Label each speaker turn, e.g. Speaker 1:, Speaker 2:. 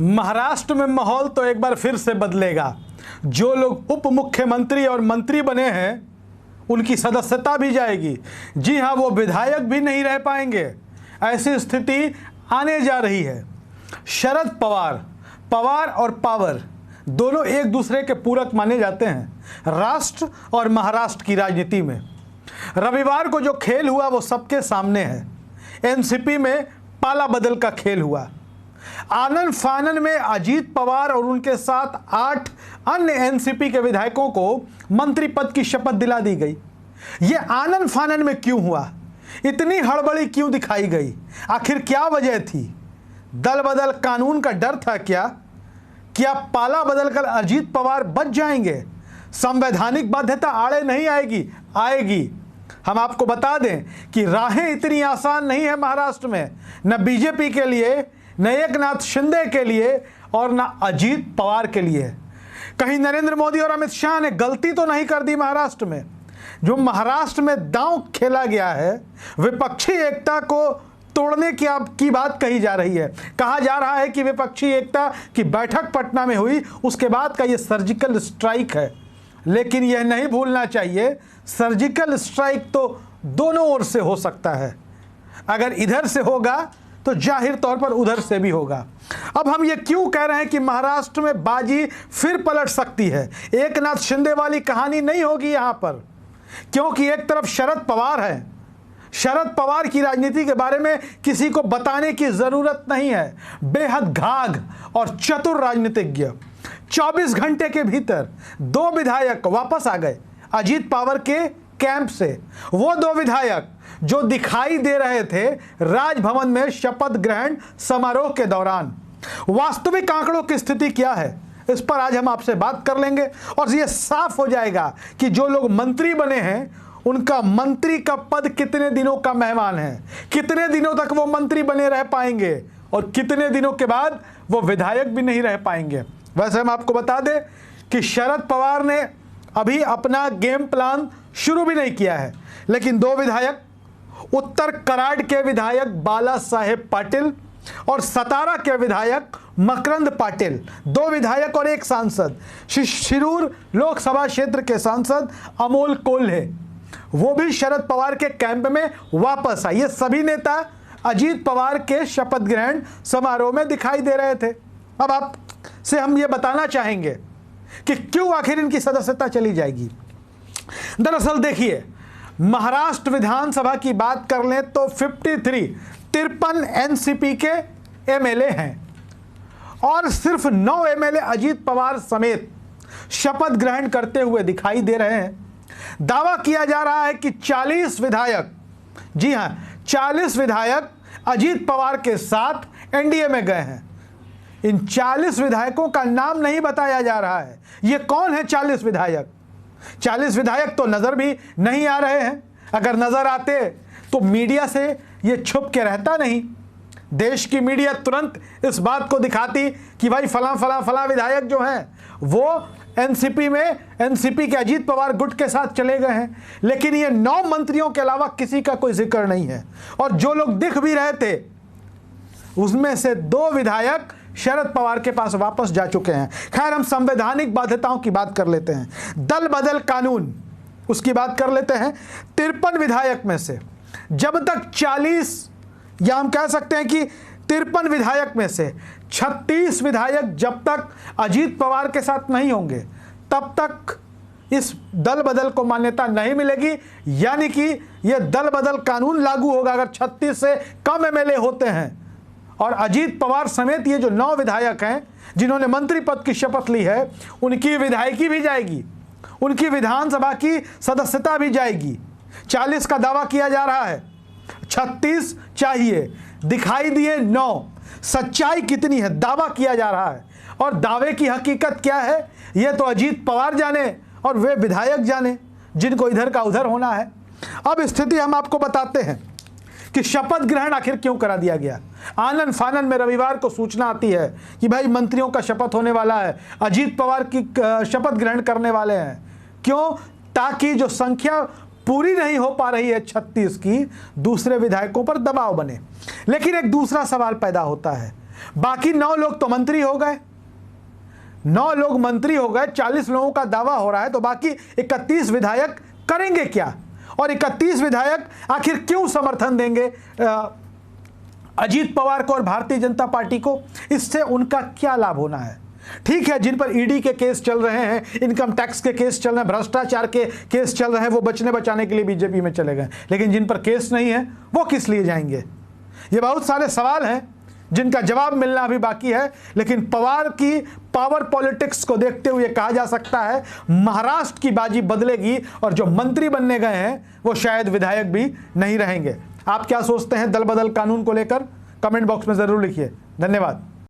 Speaker 1: महाराष्ट्र में माहौल तो एक बार फिर से बदलेगा। जो लोग उप मुख्यमंत्री और मंत्री बने हैं उनकी सदस्यता भी जाएगी। जी हाँ, वो विधायक भी नहीं रह पाएंगे। ऐसी स्थिति आने जा रही है। शरद पवार, पवार और पावर दोनों एक दूसरे के पूरक माने जाते हैं राष्ट्र और महाराष्ट्र की राजनीति में। रविवार को जो खेल हुआ वो सबके सामने है। एनसीपी में पाला बदल का खेल हुआ। आनन फानन में अजीत पवार और उनके साथ 8 अन्य एनसीपी के विधायकों को मंत्री पद की शपथ दिला दी गई। ये आनन फानन में क्यों हुआ? इतनी हड़बड़ी क्यों दिखाई गई? आखिर क्या वजह थी? दल बदल कानून का डर था क्या? क्या पाला बदलकर अजीत पवार बच जाएंगे? संवैधानिक बाध्यता आड़े नहीं आएगी? आएगी। हम आपको बता दें कि राहें इतनी आसान नहीं है महाराष्ट्र में, न बीजेपी के लिए, न एकनाथ शिंदे के लिए और न अजीत पवार के लिए। कहीं नरेंद्र मोदी और अमित शाह ने गलती तो नहीं कर दी महाराष्ट्र में? जो में दांव खेला गया है, विपक्षी एकता को तोड़ने की बात कही जा रही है। कहा जा रहा है कि विपक्षी एकता की बैठक पटना में हुई, उसके बाद का ये सर्जिकल स्ट्राइक है। लेकिन यह नहीं भूलना चाहिए, सर्जिकल स्ट्राइक तो दोनों ओर से हो सकता है। अगर इधर से होगा तो जाहिर तौर पर उधर से भी होगा। अब हम ये क्यों कह रहे हैं कि महाराष्ट्र में बाजी फिर पलट सकती है? एकनाथ शिंदे वाली कहानी नहीं होगी यहां पर, क्योंकि एक तरफ शरद पवार है। शरद पवार की राजनीति के बारे में किसी को बताने की जरूरत नहीं है। बेहद घाघ और चतुर राजनीतिज्ञ। 24 घंटे के भीतर 2 विधायक वापस आ गए अजीत पवार के कैंप से। वो 2 विधायक जो दिखाई दे रहे थे राजभवन में शपथ ग्रहण समारोह के दौरान। वास्तविक आंकड़ों की स्थिति क्या है, इस पर आज हम आपसे बात कर लेंगे और ये साफ हो जाएगा कि जो लोग मंत्री बने हैं उनका मंत्री का पद कितने दिनों का मेहमान है, कितने दिनों तक वो मंत्री बने रह पाएंगे और कितने दिनों के बाद वो विधायक भी नहीं रह पाएंगे। वैसे हम आपको बता दें कि शरद पवार ने अभी अपना गेम प्लान शुरू भी नहीं किया है, लेकिन 2 विधायक, उत्तर कराड़ के विधायक बाला साहेब पाटिल और सतारा के विधायक मकरंद पाटिल, 2 विधायक और 1 सांसद, शिरूर लोकसभा क्षेत्र के सांसद अमोल कोल्हे, वो भी शरद पवार के कैंप में वापस आए। ये सभी नेता अजीत पवार के शपथ ग्रहण समारोह में दिखाई दे रहे थे। अब आपसे हम ये बताना चाहेंगे कि क्यों आखिर इनकी सदस्यता चली जाएगी। दरअसल देखिए, महाराष्ट्र विधानसभा की बात कर लें तो 53 एनसीपी के एमएलए हैं और सिर्फ 9 एमएलए अजीत पवार समेत शपथ ग्रहण करते हुए दिखाई दे रहे हैं। दावा किया जा रहा है कि 40 विधायक, जी हां 40 विधायक अजीत पवार के साथ एनडीए में गए हैं। इन 40 विधायकों का नाम नहीं बताया जा रहा है। ये कौन है 40 विधायक? 40 विधायक तो नजर भी नहीं आ रहे हैं। अगर नजर आते तो मीडिया से ये छुप के रहता नहीं। देश की मीडिया तुरंत इस बात को दिखाती कि भाई फला विधायक जो हैं वो एनसीपी के अजीत पवार गुट के साथ चले गए हैं। लेकिन ये 9 मंत्रियों के अलावा किसी का कोई जिक्र नहीं है। और जो लोग दिख भी रहे थे उसमें से 2 विधायक शरद पवार के पास वापस जा चुके हैं। खैर, हम संवैधानिक बाध्यताओं की बात कर लेते हैं। दल बदल कानून, उसकी बात कर लेते हैं। 53 विधायक में से जब तक 40, या हम कह सकते हैं कि 53 विधायक में से 36 विधायक जब तक अजीत पवार के साथ नहीं होंगे तब तक इस दल बदल को मान्यता नहीं मिलेगी। यानी कि यह दल बदल कानून लागू होगा अगर 36 से कम एमएलए होते हैं। और अजीत पवार समेत ये जो 9 विधायक हैं जिन्होंने मंत्री पद की शपथ ली है, उनकी विधायकी भी जाएगी, उनकी विधानसभा की सदस्यता भी जाएगी। 40 का दावा किया जा रहा है, 36 चाहिए, दिखाई दिए 9। सच्चाई कितनी है दावा किया जा रहा है, और दावे की हकीकत क्या है ये तो अजीत पवार जाने और वे विधायक जाने जिनको इधर का उधर होना है। अब स्थिति हम आपको बताते हैं कि शपथ ग्रहण आखिर क्यों करा दिया गया। आनन फानन में रविवार को सूचना आती है कि भाई मंत्रियों का शपथ होने वाला है, अजीत पवार की शपथ ग्रहण करने वाले हैं। क्यों? ताकि जो संख्या पूरी नहीं हो पा रही है 36 की, दूसरे विधायकों पर दबाव बने। लेकिन एक दूसरा सवाल पैदा होता है, बाकी 9 लोग तो मंत्री हो गए, 9 लोग मंत्री हो गए, 40 लोगों का दावा हो रहा है, तो बाकी 31 विधायक करेंगे क्या? और 31 विधायक आखिर क्यों समर्थन देंगे अजीत पवार को और भारतीय जनता पार्टी को? इससे उनका क्या लाभ होना है? ठीक है, जिन पर ईडी के केस चल रहे हैं, इनकम टैक्स के केस चल रहे हैं, भ्रष्टाचार के केस चल रहे हैं, वो बचने बचाने के लिए बीजेपी में चले गए, लेकिन जिन पर केस नहीं है वो किस लिए जाएंगे? ये बहुत सारे सवाल हैं जिनका जवाब मिलना अभी बाकी है। लेकिन पवार की पावर पॉलिटिक्स को देखते हुए कहा जा सकता है महाराष्ट्र की बाजी बदलेगी और जो मंत्री बनने गए हैं वो शायद विधायक भी नहीं रहेंगे। आप क्या सोचते हैं दल बदल कानून को लेकर? कमेंट बॉक्स में जरूर लिखिए। धन्यवाद।